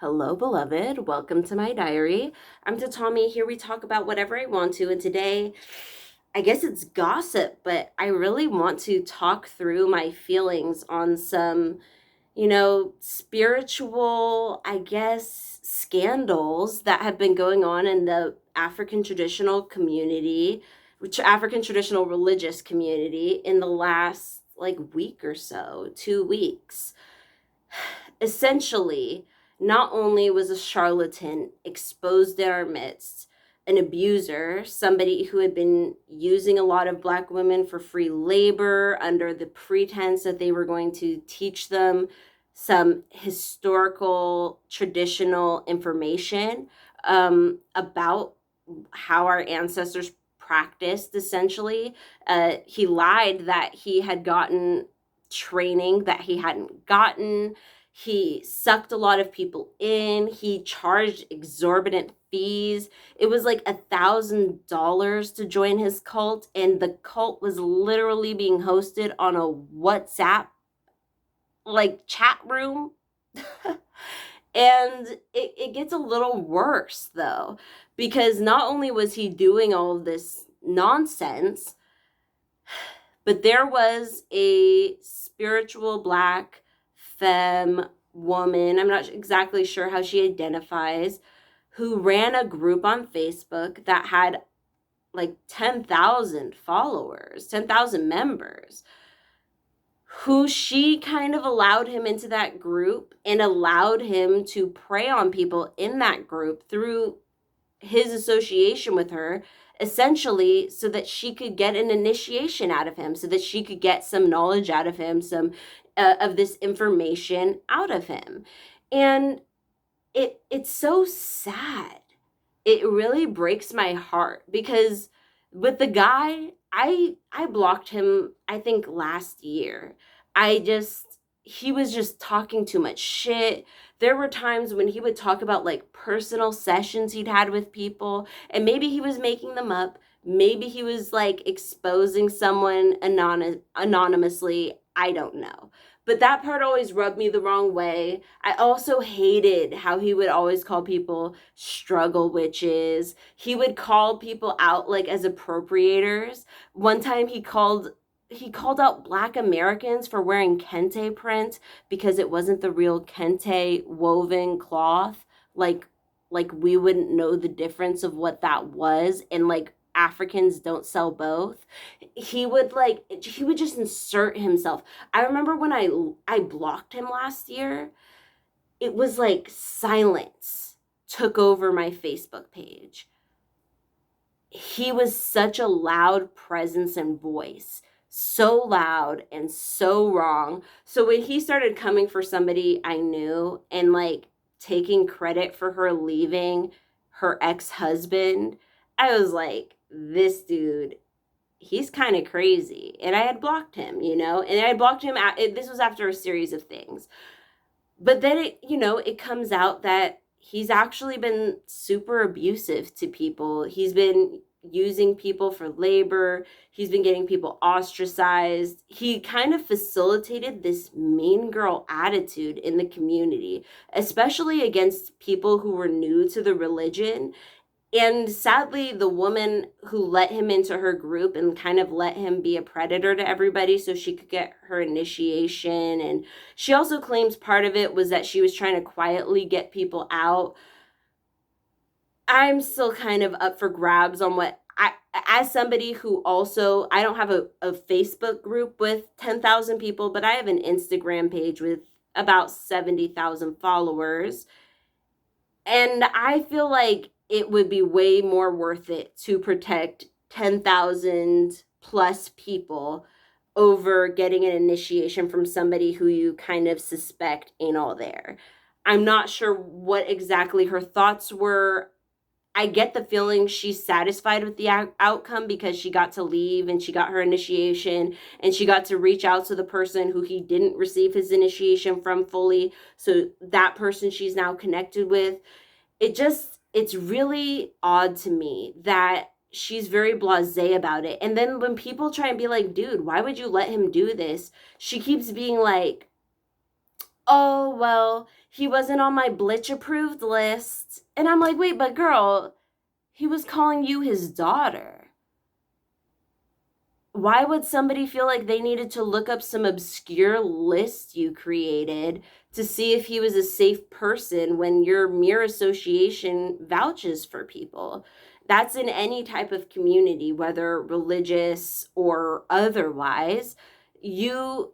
Hello, beloved. Welcome to my diary. I'm Tatami. Here we talk about whatever I want to. And today, I guess it's gossip, but I really want to talk through my feelings on some, spiritual, I guess, scandals that have been going on in the African traditional community, which African traditional religious community in the last week or so, 2 weeks. Essentially, not only was a charlatan exposed in our midst, an abuser, somebody who had been using a lot of Black women for free labor under the pretense that they were going to teach them some historical, traditional information about how our ancestors practiced, essentially. He lied that he had gotten training that he hadn't gotten. He sucked a lot of people in. He charged exorbitant fees. It was like $1,000 to join his cult, and the cult was literally being hosted on a WhatsApp chat room. And it gets a little worse though, because not only was he doing all of this nonsense, but there was a spiritual Black femme woman, I'm not exactly sure how she identifies, who ran a group on Facebook that had like 10,000 followers, 10,000 members, who she kind of allowed him into that group and allowed him to prey on people in that group through his association with her, essentially so that she could get an initiation out of him, so that she could get some knowledge out of him, some of this information out of him. And it's so sad. It really breaks my heart because with the guy, I blocked him, I think, last year. He was just talking too much shit. There were times when he would talk about like personal sessions he'd had with people, and maybe he was making them up. Maybe he was like exposing someone anonymously. I don't know. But that part always rubbed me the wrong way. I also hated how he would always call people struggle witches. He would call people out like as appropriators. One time he called out Black Americans for wearing kente print because it wasn't the real kente woven cloth. Like we wouldn't know the difference of what that was, and like Africans don't sell both. He would just insert himself. I remember when I blocked him last year, it was like silence took over my Facebook page. He was such a loud presence and voice, so loud and so wrong. So when he started coming for somebody I knew and like taking credit for her leaving her ex-husband, I was like, this dude, he's kind of crazy. And I had blocked him, and I had blocked him. This was after a series of things. But then it comes out that he's actually been super abusive to people. He's been using people for labor. He's been getting people ostracized. He kind of facilitated this mean girl attitude in the community, especially against people who were new to the religion. And sadly, the woman who let him into her group and kind of let him be a predator to everybody so she could get her initiation. And she also claims part of it was that she was trying to quietly get people out. I'm still kind of up for grabs on as somebody who also, I don't have a Facebook group with 10,000 people, but I have an Instagram page with about 70,000 followers. And I feel like it would be way more worth it to protect 10,000 plus people over getting an initiation from somebody who you kind of suspect ain't all there. I'm not sure what exactly her thoughts were. I get the feeling she's satisfied with the outcome because she got to leave and she got her initiation and she got to reach out to the person who he didn't receive his initiation from fully. So that person she's now connected with. It's really odd to me that she's very blasé about it. And then when people try and be like, dude, why would you let him do this? She keeps being like, oh, well, he wasn't on my Blitch approved list. And I'm like, wait, but girl, he was calling you his daughter. Why would somebody feel like they needed to look up some obscure list you created to see if he was a safe person when your mere association vouches for people? That's in any type of community, whether religious or otherwise. You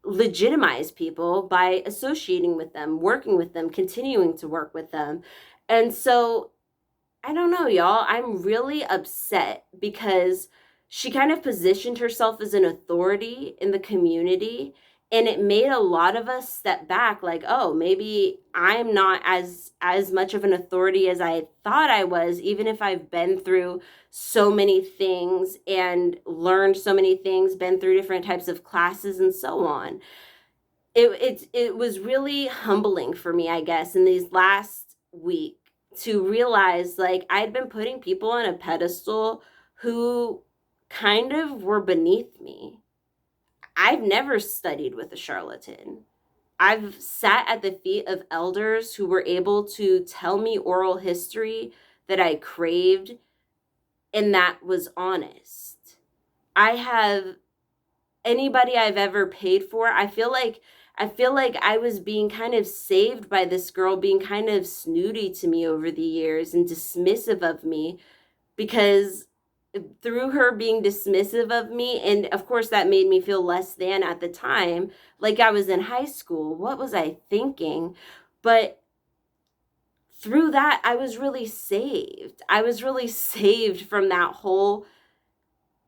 legitimize people by associating with them, working with them, continuing to work with them. And so I don't know, y'all. I'm really upset because she kind of positioned herself as an authority in the community, and it made a lot of us step back like, oh, maybe I'm not as much of an authority as I thought I was, even if I've been through so many things and learned so many things, been through different types of classes and so on. It was really humbling for me, I guess, in these last week to realize like I'd been putting people on a pedestal who kind of were beneath me. I've never studied with a charlatan. I've sat at the feet of elders who were able to tell me oral history that I craved and that was honest. I have anybody I've ever paid for, I feel like I was being kind of saved by this girl being kind of snooty to me over the years and dismissive of me, because through her being dismissive of me, and of course that made me feel less than at the time, like I was in high school. What was I thinking? But through that, I was really saved. I was really saved from that whole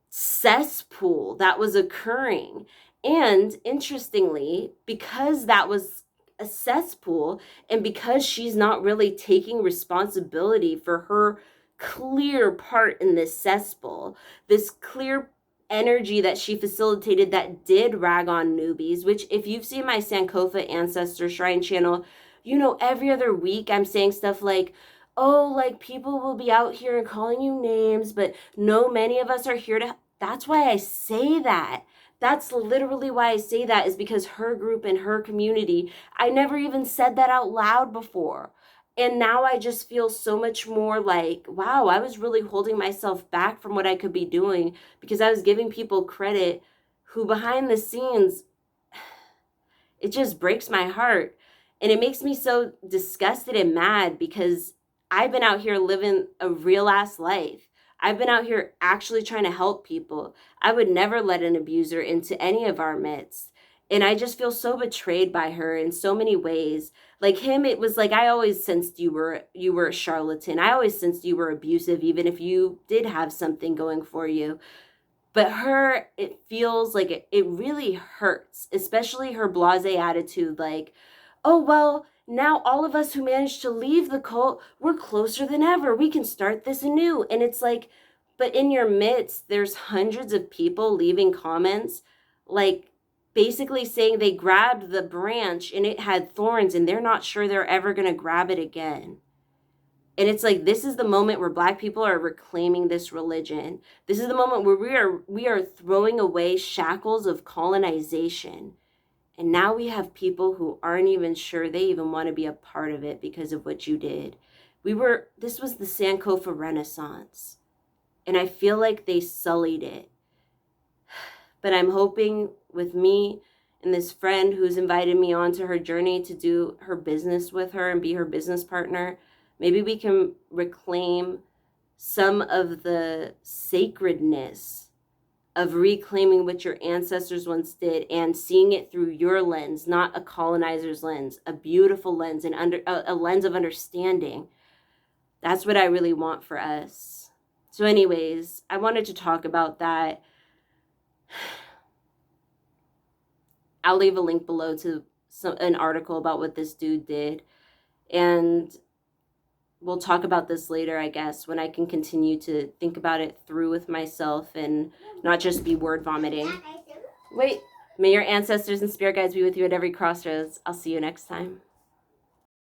cesspool that was occurring. And interestingly, because that was a cesspool, and because she's not really taking responsibility for her clear part in this cesspool, this clear energy that she facilitated that did rag on newbies, which if you've seen my Sankofa Ancestor Shrine channel, you know, every other week I'm saying stuff like, oh, like people will be out here and calling you names, but no, many of us are here to. That's why I say that. That's literally why I say that, is because her group and her community, I never even said that out loud before. And now I just feel so much more like, wow, I was really holding myself back from what I could be doing because I was giving people credit who behind the scenes, it just breaks my heart. And it makes me so disgusted and mad because I've been out here living a real ass life. I've been out here actually trying to help people. I would never let an abuser into any of our midst. And I just feel so betrayed by her in so many ways. Like him, it was like I always sensed you were a charlatan. I always sensed you were abusive, even if you did have something going for you. But her, it feels like it really hurts, especially her blasé attitude, like, oh, well, now all of us who managed to leave the cult, we're closer than ever. We can start this anew. And it's like, but in your midst, there's hundreds of people leaving comments, like basically saying they grabbed the branch and it had thorns and they're not sure they're ever going to grab it again. And it's like, this is the moment where Black people are reclaiming this religion. This is the moment where we are throwing away shackles of colonization. And now we have people who aren't even sure they even want to be a part of it because of what you did. This was the Sankofa Renaissance. And I feel like they sullied it. But I'm hoping with me and this friend who's invited me onto her journey to do her business with her and be her business partner, maybe we can reclaim some of the sacredness of reclaiming what your ancestors once did and seeing it through your lens, not a colonizer's lens, a beautiful lens and a lens of understanding. That's what I really want for us. So anyways, I wanted to talk about that. I'll leave a link below to an article about what this dude did. And we'll talk about this later, I guess, when I can continue to think about it through with myself and not just be word vomiting. Wait, may your ancestors and spirit guides be with you at every crossroads. I'll see you next time.